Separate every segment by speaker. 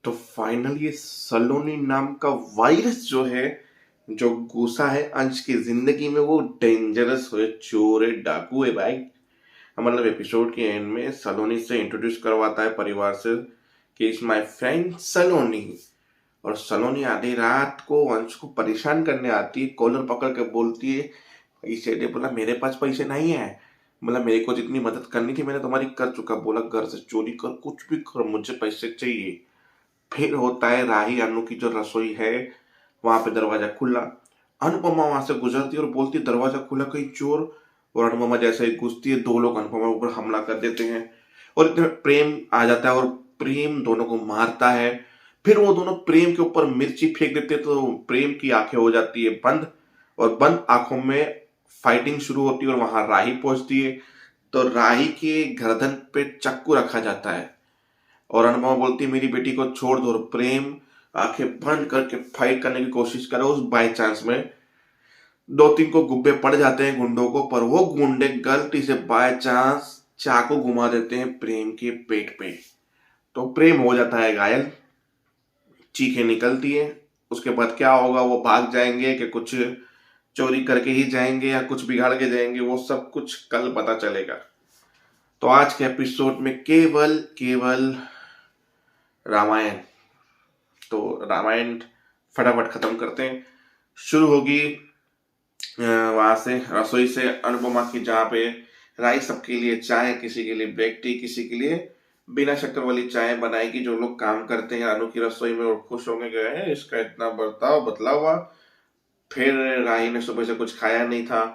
Speaker 1: तो फाइनली ये सलोनी नाम का वायरस जो है, जो घुसा है अंश की जिंदगी में, वो डेंजरस है, चोर है, डाकू है भाई। मतलब एपिसोड के एंड में सलोनी से इंट्रोड्यूस करवाता है परिवार से कि इज माय फ्रेंड सलोनी। और सलोनी आधी रात को अंश को परेशान करने आती है, कॉलर पकड़ के बोलती है, इसे ने बोला मेरे पास पैसे नहीं है, बोला मेरे को जितनी मदद करनी थी मैंने तुम्हारी कर चुका, बोला घर से चोरी कर कुछ भी कर मुझे पैसे चाहिए। फिर होता है राही अनु की जो रसोई है, वहां पे दरवाजा खुला, अनुपमा वहां से गुजरती है और बोलती है दरवाजा खुला कहीं चोर। और अनुपमा जैसे ही घुसती है, दो लोग अनुपमा के ऊपर हमला कर देते हैं और इतने में प्रेम आ जाता है और प्रेम दोनों को मारता है। फिर वो दोनों प्रेम के ऊपर मिर्ची फेंक देते हैं, तो प्रेम की आंखें हो जाती है बंद और बंद आंखों में फाइटिंग शुरू होती है और वहां राही पहुंचती है। तो राही के गर्दन पे चाकू रखा जाता है और अनुपमा बोलती है मेरी बेटी को छोड़ दो, और प्रेम आंखें बंद करके फाइट करने की कोशिश करे। उस बाय चांस में दो तीन को गुब्बे पड़ जाते हैं गुंडों को, पर वो गुंडे गलती से बाय चांस चाकू घुमा देते हैं प्रेम के पेट पे। तो प्रेम हो जाता है घायल, चीखें निकलती है। उसके बाद क्या होगा, वो भाग जाएंगे कि कुछ चोरी करके ही जाएंगे या कुछ बिगाड़ के जाएंगे, वो सब कुछ कल पता चलेगा। तो आज के एपिसोड में केवल केवल रामायण। तो रामायण फटाफट खत्म करते हैं। शुरू होगी वहां से रसोई से अनुपमा की, जहाँ पे राई सबके लिए चाय, किसी के लिए ब्लैक टी, किसी के लिए बिना शक्कर वाली चाय बनाएगी। जो लोग काम करते हैं अनु की रसोई में और खुश होंगे गए हैं इसका इतना बर्ताव बदला हुआ। फिर राही ने सुबह से कुछ खाया नहीं था,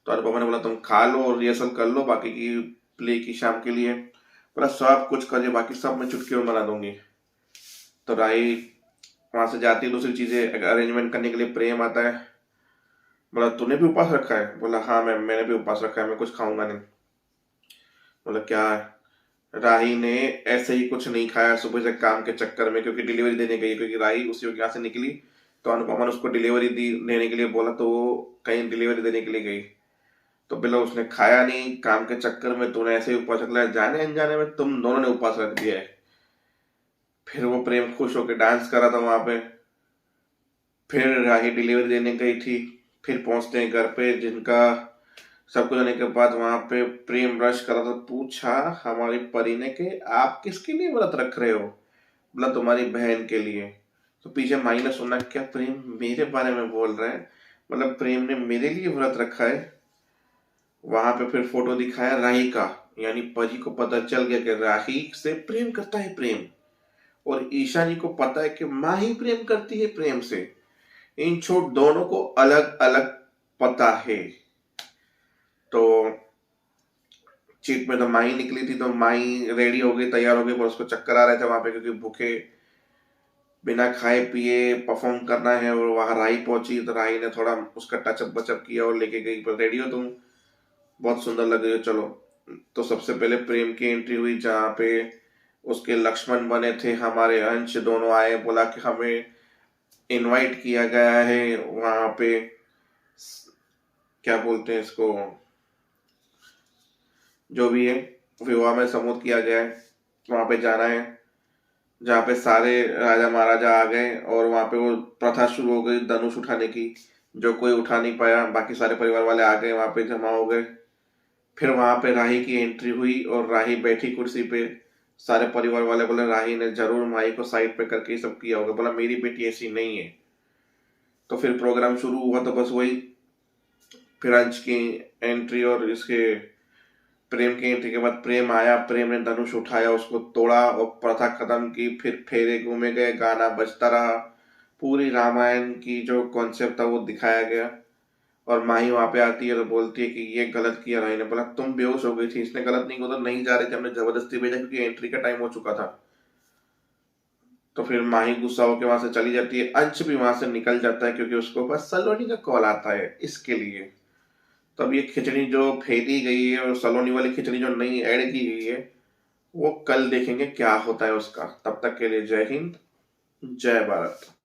Speaker 1: तो अनुपमा ने बोला तुम खा लो और रिहर्सल कर लो बाकी की प्ले की शाम के लिए। बोला सब कुछ करिए, बाकी सब मैं चुटकी में बना दूंगी। तो राही वहां से जाती है, दूसरी चीजें अरेंजमेंट करने के लिए प्रेम आता है। बोला तूने भी उपवास रखा है? बोला हाँ मैंने भी उपवास रखा है, मैं कुछ खाऊंगा नहीं। बोला क्या है? राही ने ऐसे ही कुछ नहीं खाया सुबह से काम के चक्कर में, क्योंकि डिलीवरी देने गई, क्योंकि राही उसी वक्त यहाँ से निकली तो अनुपमा ने उसको डिलीवरी दी देने के लिए बोला, तो वो कहीं डिलीवरी देने के लिए गई। तो बोला उसने खाया नहीं काम के चक्कर में, तूने ऐसे ही उपवास रख लिया, जाने अनजाने में तुम दोनों ने उपवास रख दिया है। फिर वो प्रेम खुश होकर डांस कर रहा था वहां पे। फिर राही डिलीवरी देने गई थी। फिर पहुंचते हैं घर पे, जिनका सब कुछ होने के बाद वहां पे प्रेम रश करा तो पूछा हमारी परी ने कि आप किसके लिए व्रत रख रहे हो? बोला तुम्हारी बहन के लिए। तो पीछे माई ने सुना क्या प्रेम मेरे बारे में बोल रहा है, मतलब प्रेम ने मेरे लिए व्रत रखा है। वहां पे फिर फोटो दिखाया राही का, यानी परी को पता चल गया कि राही से प्रेम करता है प्रेम, और ईशानी को पता है कि माँ ही प्रेम करती है प्रेम से। इन छोट दोनों को अलग अलग पता है। तो चीट में तो माई निकली थी, तो माई रेडी हो गई, तैयार हो गई, पर उसको चक्कर आ रहे थे वहां पे, क्योंकि भूखे बिना खाए पिए परफॉर्म करना है। और वहां राही पहुंची तो राही ने थोड़ा उसका टचअप बचअप किया और लेके गई, पर रेडी हो तुम, बहुत सुंदर लग रही हो, चलो। तो सबसे पहले प्रेम की एंट्री हुई, जहाँ पे उसके लक्ष्मण बने थे हमारे अंश, दोनों आए, बोला कि हमें इनवाइट किया गया है वहां पे, क्या बोलते हैं इसको, जो भी है, विवाह में सम्मत किया गया है, वहां पे जाना है, जहाँ पे सारे राजा महाराजा आ गए। और वहां पे वो प्रथा शुरू हो गई धनुष उठाने की, जो कोई उठा नहीं पाया, बाकी सारे परिवार वाले आ गए, वहां पे जमा हो गए। फिर वहां पे राही की एंट्री हुई और राही बैठी कुर्सी पे। सारे परिवार वाले बोले राही ने जरूर माई को साइड पे करके ये सब किया होगा, बोला मेरी बेटी ऐसी नहीं है। तो फिर प्रोग्राम शुरू हुआ, तो बस वही, फिर अंश की एंट्री और इसके प्रेम की एंट्री के बाद प्रेम आया, प्रेम ने धनुष उठाया, उसको तोड़ा और प्रथा खत्म की। फिर फेरे घूमे गए, गाना बजता रहा, पूरी रामायण की जो कॉन्सेप्ट था वो दिखाया गया। और माही वहां पे आती है तो बोलती है कि ये गलत किया। राही ने बोला तुम बेहोश हो गई थी, इसने गलत नहीं किया, तो नहीं जा रहे थे, हमने जबरदस्ती भेजा क्योंकि एंट्री का टाइम हो चुका था। तो फिर माही गुस्सा होकर वहां से चली जाती है, अंश भी वहां से निकल जाता है, क्योंकि उसको बस सलोनी का कॉल आता है इसके लिए। तो अब ये खिचड़ी जो फेंकी गई है और सलोनी वाली खिचड़ी जो नई ऐड की गई है, वो कल देखेंगे क्या होता है उसका। तब तक के लिए जय हिंद, जय भारत।